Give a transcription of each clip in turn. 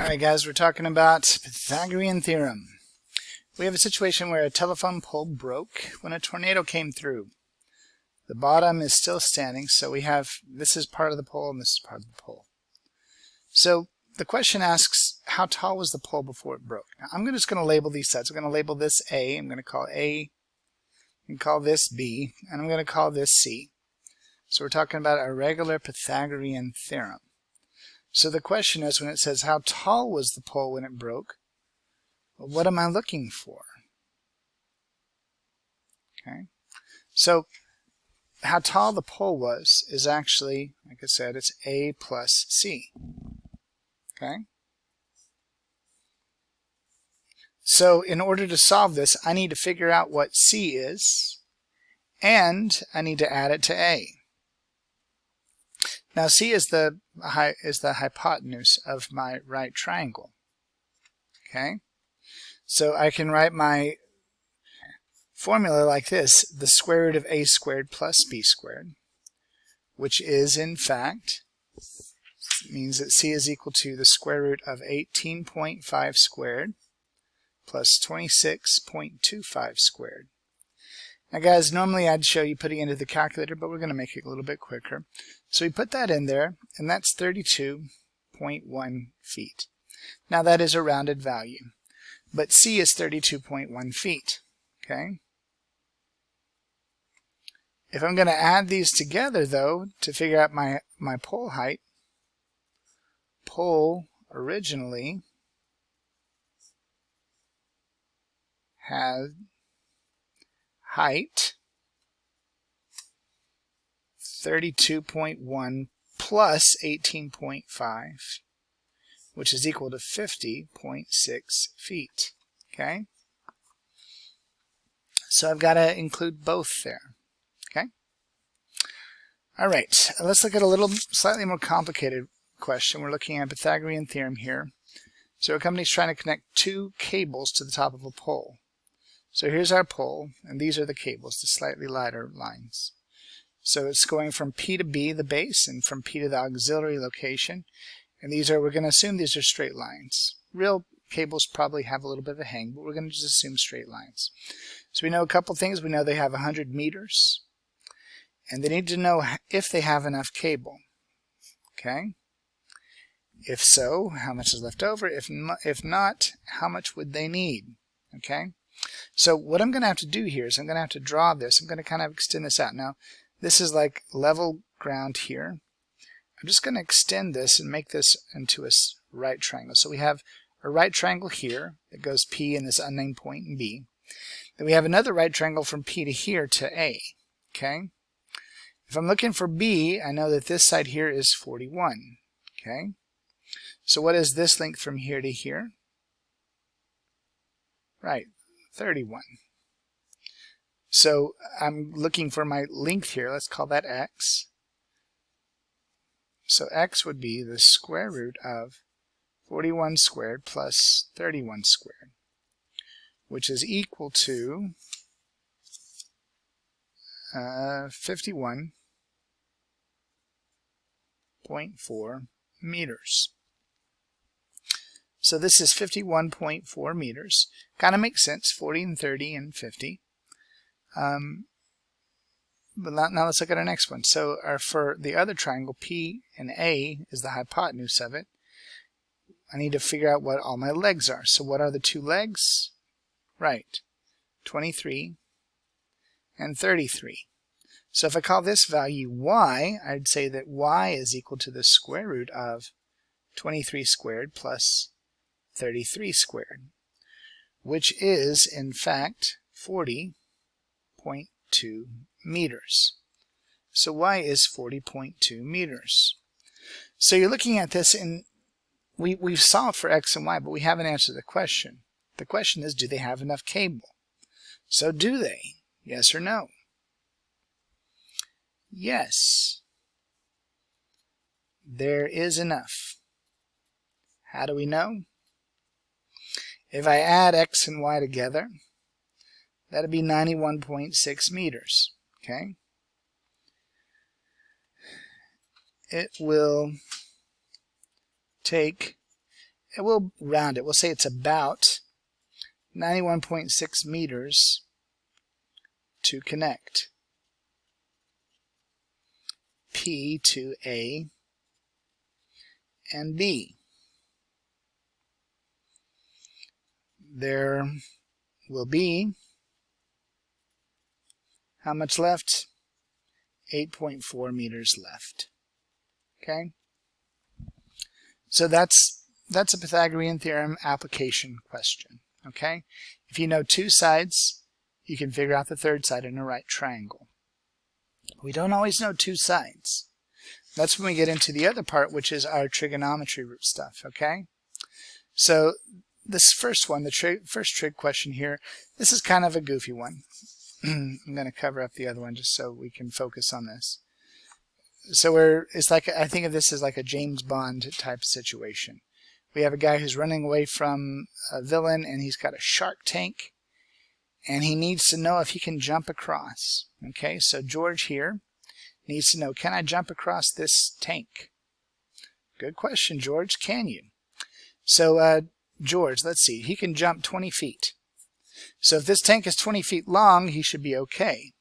Alright guys, we're talking about Pythagorean theorem. We have a situation where a telephone pole broke when a tornado came through. The bottom is still standing, so we have this is part of the pole and this is part of the pole. So the question asks, how tall was the pole before it broke? Now, I'm just going to label these sets. I'm going to label this A, I'm going to call A, and call this B, and I'm going to call this C. So we're talking about a regular Pythagorean theorem. So the question is, when it says how tall was the pole when it broke, well, what am I looking for? Okay, so how tall the pole was is actually, like I said, it's A plus C. Okay, so in order to solve this, I need to figure out what C is, and I need to add it to A. Now C is the hypotenuse of my right triangle. Okay, so I can write my formula like this: the square root of a squared plus b squared, which is in fact means that C is equal to the square root of 18.5 squared plus 26.25 squared. Now guys, normally I'd show you putting it into the calculator, but we're going to make it a little bit quicker. So we put that in there, and that's 32.1 feet. Now that is a rounded value, but C is 32.1 feet. Okay. If I'm going to add these together, though, to figure out my pole height, pole originally had height 32.1 plus 18.5, which is equal to 50.6 feet. Okay, so I've got to include both there. Okay, all right, let's look at a little slightly more complicated question. We're looking at Pythagorean theorem here. So a company's trying to connect two cables to the top of a pole. So here's our pole, and these are the cables, the slightly lighter lines. So it's going from P to B, the base, and from P to the auxiliary location. And these are, we're going to assume these are straight lines. Real cables probably have a little bit of a hang, but we're going to just assume straight lines. So we know a couple things. We know they have 100 meters, and they need to know if they have enough cable. Okay? If so, how much is left over? If not, how much would they need? Okay? So what I'm going to have to do here is I'm going to have to draw this. I'm going to kind of extend this out. Now, this is like level ground here. I'm just going to extend this and make this into a right triangle. So we have a right triangle here that goes P and this unnamed point in B. Then we have another right triangle from P to here to A. Okay? If I'm looking for B, I know that this side here is 41. Okay? So what is this length from here to here? Right, 31. So I'm looking for my length here. Let's call that x. So x would be the square root of 41 squared plus 31 squared, which is equal to 51.4 meters. So this is 51.4 meters. Kind of makes sense, 40 and 30 and 50. But now let's look at our next one. So for the other triangle, P and A is the hypotenuse of it. I need to figure out what all my legs are. So what are the two legs? Right, 23 and 33. So if I call this value y, I'd say that y is equal to the square root of 23 squared plus 33 squared, which is in fact 40.2 meters. So y is 40.2 meters. So you're looking at this, and we've solved for x and y, but we haven't answered the question. The question is, do they have enough cable? So do they? Yes or no? Yes. There is enough. How do we know? If I add x and y together, that'd be 91.6 meters. Okay? It will take we'll round it. We'll say it's about 91.6 meters to connect P to A and B. There will be how much left? 8.4 meters left. Okay? So that's a Pythagorean theorem application question. Okay? If you know two sides, you can figure out the third side in a right triangle. We don't always know two sides. That's when we get into the other part, which is our trigonometry stuff. Okay? So this first one, the first trig question here, this is kind of a goofy one. I'm going to cover up the other one just so we can focus on this. So it's like, I think of this as like a James Bond type situation. We have a guy who's running away from a villain, and he's got a shark tank, and he needs to know if he can jump across. Okay, so George here needs to know, can I jump across this tank? Good question, George. Can you? So George, let's see, he can jump 20 feet. So if this tank is 20 feet long, he should be okay.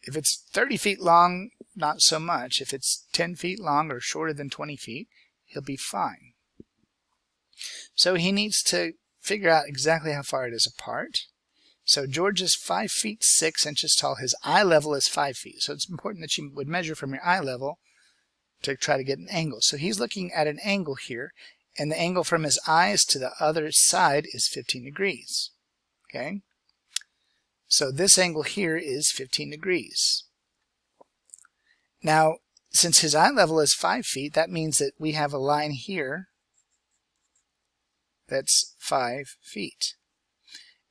If it's 30 feet long, not so much. If it's 10 feet long or shorter than 20 feet, he'll be fine. So he needs to figure out exactly how far it is apart. So George is 5 feet 6 inches tall. His eye level is 5 feet. So it's important that you would measure from your eye level to try to get an angle. So he's looking at an angle here, and the angle from his eyes to the other side is 15 degrees. Okay? So this angle here is 15 degrees. Now, since his eye level is 5 feet, that means that we have a line here that's 5 feet.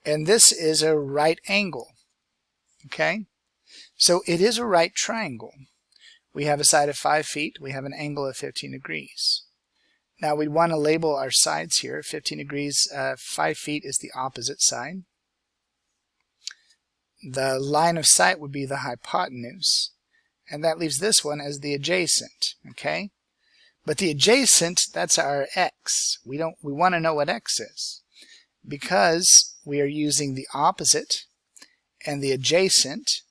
And this is a right angle. Okay? So it is a right triangle. We have a side of 5 feet. We have an angle of 15 degrees. Now we want to label our sides here. 15 degrees, 5 feet is the opposite side. The line of sight would be the hypotenuse, and that leaves this one as the adjacent. Okay? But the adjacent, that's our x. We want to know what x is, because we are using the opposite and the adjacent,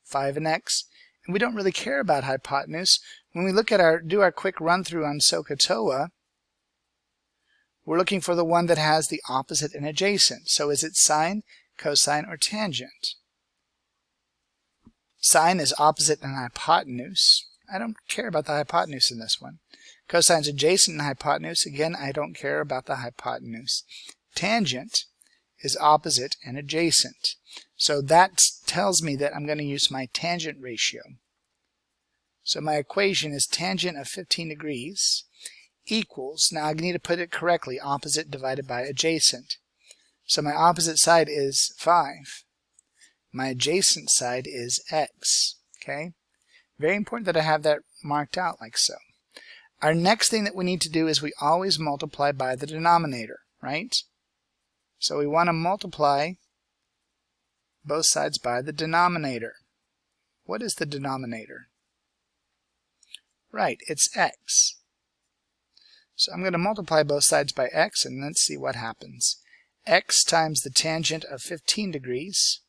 5 and x, and we don't really care about hypotenuse. When we look at do our quick run through on SOHCAHTOA, we're looking for the one that has the opposite and adjacent. So is it sine, cosine, or tangent? Sine is opposite and hypotenuse. I don't care about the hypotenuse in this one. Cosine is adjacent and hypotenuse. Again, I don't care about the hypotenuse. Tangent is opposite and adjacent. So that tells me that I'm going to use my tangent ratio. So my equation is tangent of 15 degrees equals, now I need to put it correctly, opposite divided by adjacent. So my opposite side is 5. My adjacent side is x. Okay? Very important that I have that marked out like so. Our next thing that we need to do is we always multiply by the denominator, right? So we want to multiply both sides by the denominator. What is the denominator? Right, it's x. So I'm going to multiply both sides by x, and let's see what happens. X times the tangent of 15 degrees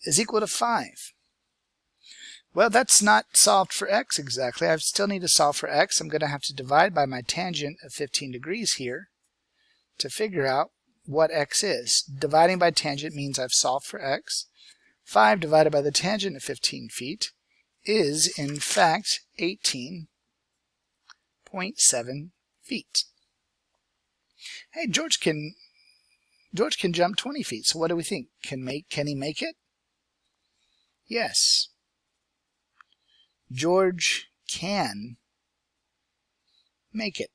is equal to 5. Well, that's not solved for x exactly. I still need to solve for x. I'm going to have to divide by my tangent of 15 degrees here to figure out what x is. Dividing by tangent means I've solved for x. 5 divided by the tangent of 15 feet is, in fact, 18.7 feet. Hey, George can jump 20 feet. So what do we think? Can he make it? Yes. George can make it.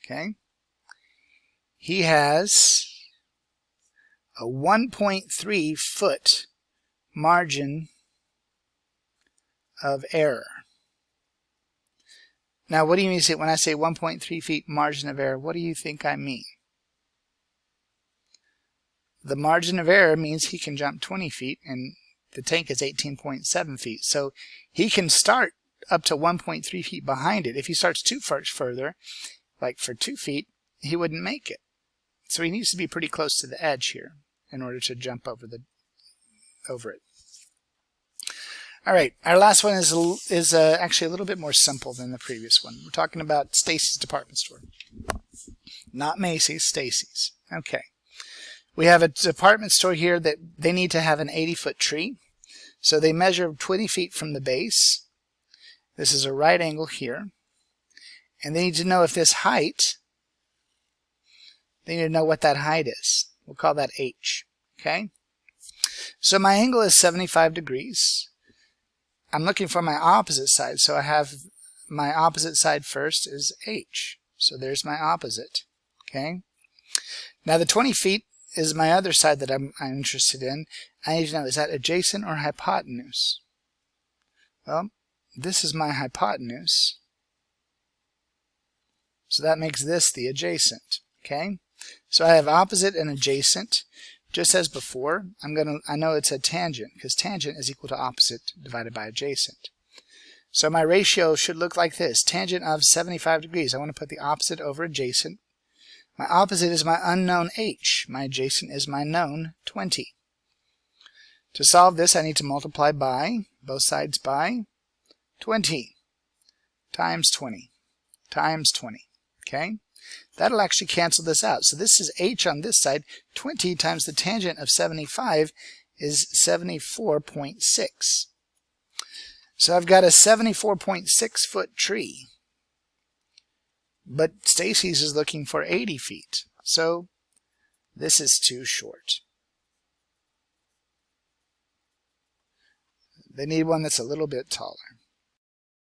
Okay? He has a 1.3 foot margin of error. Now, what do you mean when I say 1.3 feet margin of error? What do you think I mean? The margin of error means he can jump 20 feet, and the tank is 18.7 feet. So he can start up to 1.3 feet behind it. If he starts too far further, like for 2 feet, he wouldn't make it. So he needs to be pretty close to the edge here in order to jump over it. All right, our last one is actually a little bit more simple than the previous one. We're talking about Stacy's department store. Not Macy's, Stacy's. Okay. We have a department store here that they need to have an 80-foot tree. So they measure 20 feet from the base. This is a right angle here. And they need to know if this height, they need to know what that height is. We'll call that H. Okay? So my angle is 75 degrees. I'm looking for my opposite side, so I have my opposite side first is H. So there's my opposite. Okay. Now the 20 feet is my other side that I'm interested in. I need to know, is that adjacent or hypotenuse? Well, this is my hypotenuse. So that makes this the adjacent. Okay. So I have opposite and adjacent. Just as before, I know it's a tangent because tangent is equal to opposite divided by adjacent. So my ratio should look like this. Tangent of 75 degrees. I want to put the opposite over adjacent. My opposite is my unknown H. My adjacent is my known 20. To solve this, I need to multiply by, both sides by, 20 times 20 times 20. Okay? That'll actually cancel this out. So this is H on this side. 20 times the tangent of 75 is 74.6. So I've got a 74.6 foot tree. But Stacy's is looking for 80 feet. So this is too short. They need one that's a little bit taller.